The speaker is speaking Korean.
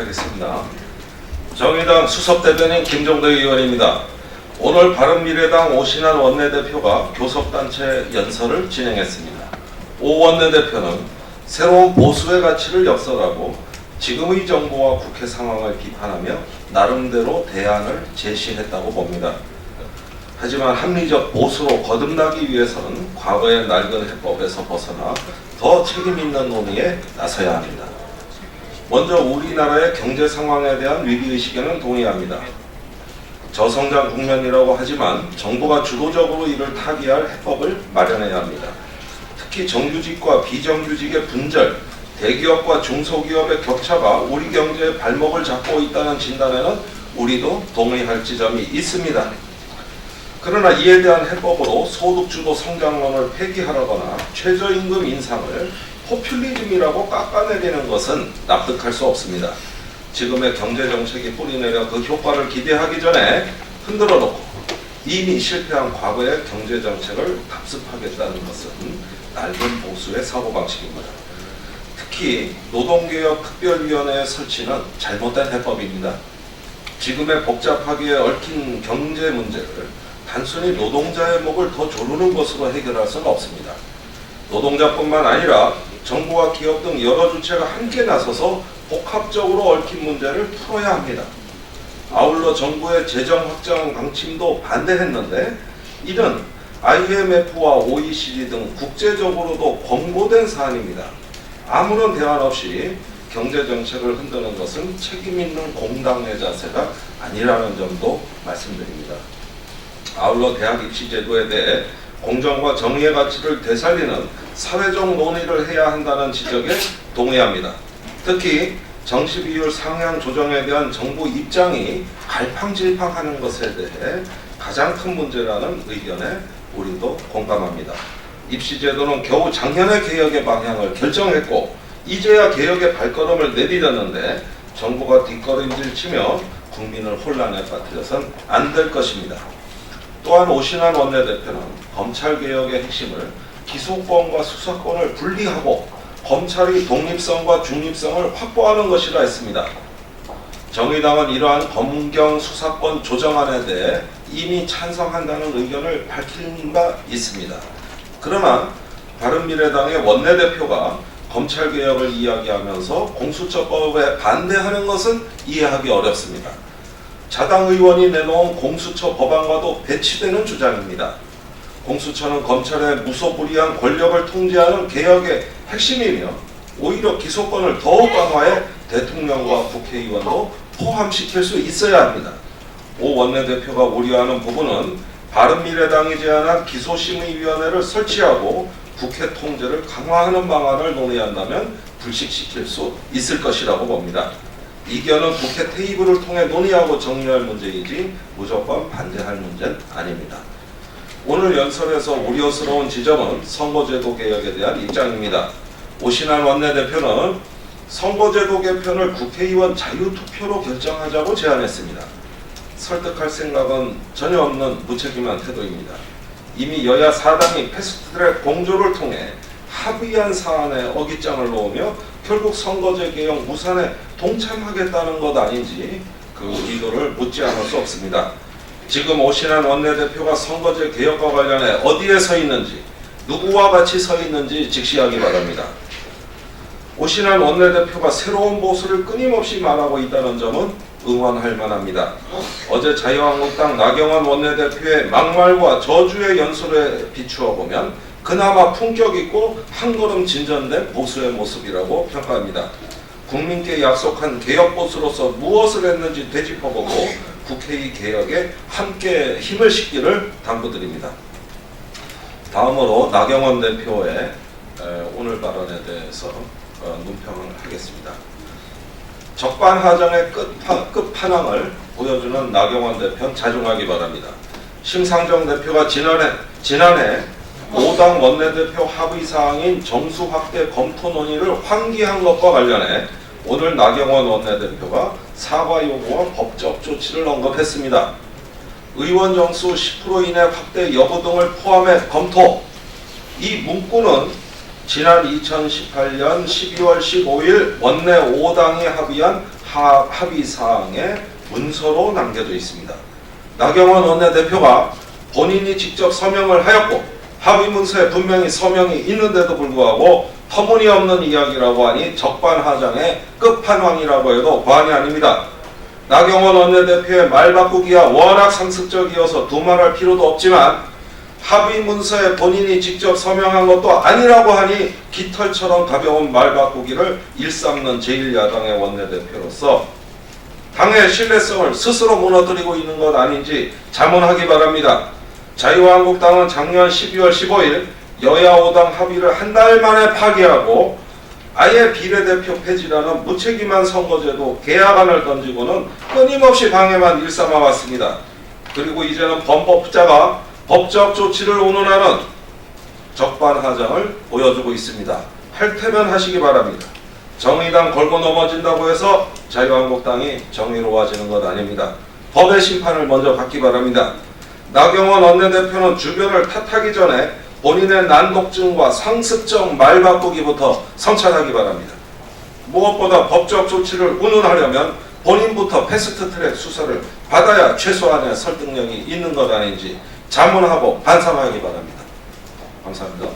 하겠습니다. 정의당 수석대변인 김종대 의원입니다. 오늘 바른미래당 오신환 원내대표가 교섭단체 연설을 진행했습니다. 오 원내대표는 새로운 보수의 가치를 역설하고 지금의 정부와 국회 상황을 비판하며 나름대로 대안을 제시했다고 봅니다. 하지만 합리적 보수로 거듭나기 위해서는 과거의 낡은 해법에서 벗어나 더 책임있는 논의에 나서야 합니다. 먼저 우리나라의 경제 상황에 대한 위기의식에는 동의합니다. 저성장 국면이라고 하지만 정부가 주도적으로 이를 타개할 해법을 마련해야 합니다. 특히 정규직과 비정규직의 분절, 대기업과 중소기업의 격차가 우리 경제의 발목을 잡고 있다는 진단에는 우리도 동의할 지점이 있습니다. 그러나 이에 대한 해법으로 소득주도 성장론을 폐기하려거나 최저임금 인상을 포퓰리즘이라고 깎아내리는 것은 납득할 수 없습니다. 지금의 경제정책이 뿌리내려 그 효과를 기대하기 전에 흔들어 놓고 이미 실패한 과거의 경제정책을 답습하겠다는 것은 낡은 보수의 사고방식입니다. 특히 노동개혁특별위원회의 설치는 잘못된 해법입니다. 지금의 복잡하게 얽힌 경제 문제를 단순히 노동자의 목을 더 조르는 것으로 해결할 수는 없습니다. 노동자뿐만 아니라 정부와 기업 등 여러 주체가 함께 나서서 복합적으로 얽힌 문제를 풀어야 합니다. 아울러 정부의 재정 확장 방침도 반대했는데 이는 IMF와 OECD 등 국제적으로도 권고된 사안입니다. 아무런 대안 없이 경제정책을 흔드는 것은 책임있는 공당의 자세가 아니라는 점도 말씀드립니다. 아울러 대학 입시 제도에 대해 공정과 정의의 가치를 되살리는 사회적 논의를 해야 한다는 지적에 동의합니다. 특히 정시 비율 상향 조정에 대한 정부 입장이 갈팡질팡하는 것에 대해 가장 큰 문제라는 의견에 우리도 공감합니다. 입시 제도는 겨우 작년에 개혁의 방향을 결정했고 이제야 개혁의 발걸음을 내디뎠는데 정부가 뒷걸음질 치며 국민을 혼란에 빠뜨려선 안 될 것입니다. 또한 오신환 원내대표는 검찰개혁의 핵심을 기소권과 수사권을 분리하고 검찰이 독립성과 중립성을 확보하는 것이라 했습니다. 정의당은 이러한 검경 수사권 조정안에 대해 이미 찬성한다는 의견을 밝힌 바 있습니다. 그러나 바른미래당의 원내대표가 검찰개혁을 이야기하면서 공수처법에 반대하는 것은 이해하기 어렵습니다. 자당 의원이 내놓은 공수처 법안과도 배치되는 주장입니다. 공수처는 검찰의 무소불위한 권력을 통제하는 개혁의 핵심이며 오히려 기소권을 더욱 강화해 대통령과 국회의원도 포함시킬 수 있어야 합니다. 오 원내대표가 우려하는 부분은 바른미래당이 제안한 기소심의위원회를 설치하고 국회 통제를 강화하는 방안을 논의한다면 불식시킬 수 있을 것이라고 봅니다. 이견은 국회 테이블을 통해 논의하고 정리할 문제이지 무조건 반대할 문제는 아닙니다. 오늘 연설에서 우려스러운 지점은 선거제도 개혁에 대한 입장입니다. 오신환 원내대표는 선거제도 개편을 국회의원 자유투표로 결정하자고 제안했습니다. 설득할 생각은 전혀 없는 무책임한 태도입니다. 이미 여야 4당이 패스트트랙 공조를 통해 합의한 사안에 어깃장을 놓으며 결국 선거제 개혁 무산에 동참하겠다는 것 아닌지 그 의도를 묻지 않을 수 없습니다. 지금 오신환 원내대표가 선거제 개혁과 관련해 어디에 서 있는지 누구와 같이 서 있는지 직시하기 바랍니다. 오신환 원내대표가 새로운 보수를 끊임없이 말하고 있다는 점은 응원할 만합니다. 어제 자유한국당 나경원 원내대표의 막말과 저주의 연설에 비추어 보면 그나마 품격 있고 한 걸음 진전된 보수의 모습이라고 평가합니다. 국민께 약속한 개혁 보수로서 무엇을 했는지 되짚어보고 국회의 개혁에 함께 힘을 싣기를 당부드립니다. 다음으로 나경원 대표의 오늘 발언에 대해서 논평을 하겠습니다. 적반하장의 끝판왕을 보여주는 나경원 대표는 자중하기 바랍니다. 심상정 대표가 지난해 5당 원내대표 합의사항인 정수 확대 검토 논의를 환기한 것과 관련해 오늘 나경원 원내대표가 사과 요구와 법적 조치를 언급했습니다. 의원 정수 10% 이내 확대 여부 등을 포함해 검토. 이 문구는 지난 2018년 12월 15일 원내 5당이 합의한 합의사항에 문서로 남겨져 있습니다. 나경원 원내대표가 본인이 직접 서명을 하였고 합의문서에 분명히 서명이 있는데도 불구하고 터무니없는 이야기라고 하니 적반하장의 끝판왕이라고 해도 과언이 아닙니다. 나경원 원내대표의 말 바꾸기가 워낙 상습적이어서 두말할 필요도 없지만 합의문서에 본인이 직접 서명한 것도 아니라고 하니 깃털처럼 가벼운 말 바꾸기를 일삼는 제1야당의 원내대표로서 당의 신뢰성을 스스로 무너뜨리고 있는 것 아닌지 자문하기 바랍니다. 자유한국당은 작년 12월 15일 여야 5당 합의를 한 달 만에 파기하고 아예 비례대표 폐지라는 무책임한 선거제도 개혁안을 던지고는 끊임없이 방해만 일삼아왔습니다. 그리고 이제는 범법자가 법적 조치를 운운하는 적반하장을 보여주고 있습니다. 할 테면 하시기 바랍니다. 정의당 걸고 넘어진다고 해서 자유한국당이 정의로워지는 것 아닙니다. 법의 심판을 먼저 받기 바랍니다. 나경원 원내대표는 주변을 탓하기 전에 본인의 난독증과 상습적 말 바꾸기부터 성찰하기 바랍니다. 무엇보다 법적 조치를 운운하려면 본인부터 패스트트랙 수사를 받아야 최소한의 설득력이 있는 것 아닌지 자문하고 반성하기 바랍니다. 감사합니다.